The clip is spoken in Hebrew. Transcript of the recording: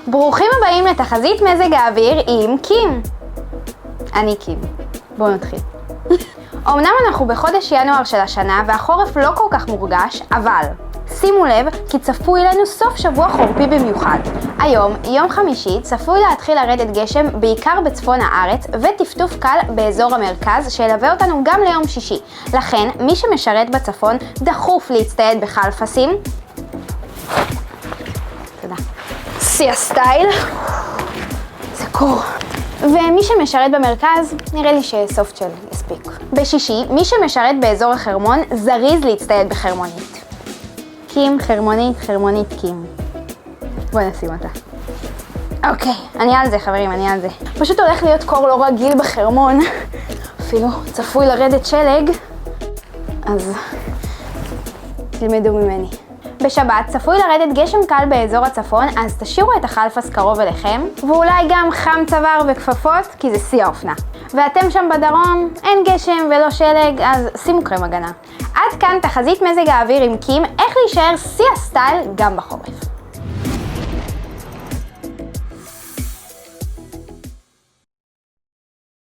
ברוכים הבאים לתחזית מזג האוויר עם קים. אני קים. בואו נתחיל. אמנם אנחנו בחודש ינואר של השנה והחורף לא כל כך מורגש, אבל שימו לב כי צפוי לנו סוף שבוע חורפי במיוחד. היום, יום חמישי, צפוי להתחיל לרדת גשם בעיקר בצפון הארץ וטפטוף קל באזור המרכז שילווה אותנו גם ליום שישי. לכן, מי שמשרת בצפון דחוף להצטייד בחלפסים. תודה. שיא הסטייל. זה קור. ומי שמשרת במרכז, נראה לי שסופט של יספיק. בשישי, מי שמשרת באזור החרמון, זריז להצטייד בחרמונית. קים, חרמונית, קים. בואי נשים אותה. אוקיי, אני על זה חברים, אני על זה. פשוט הולך להיות קור לא רגיל בחרמון. אפילו צפוי לרדת שלג. אז תלמדו ממני. בשבת צפוי לרדת גשם קל באזור הצפון, אז תשאירו את החלפס קרוב אליכם, ואולי גם חם צוואר וכפפות, כי זה שיא האופנה. ואתם שם בדרום, אין גשם ולא שלג, אז שימו קרם הגנה. עד כאן תחזית מזג האוויר עם קים, איך להישאר שיא הסטייל גם בחורף.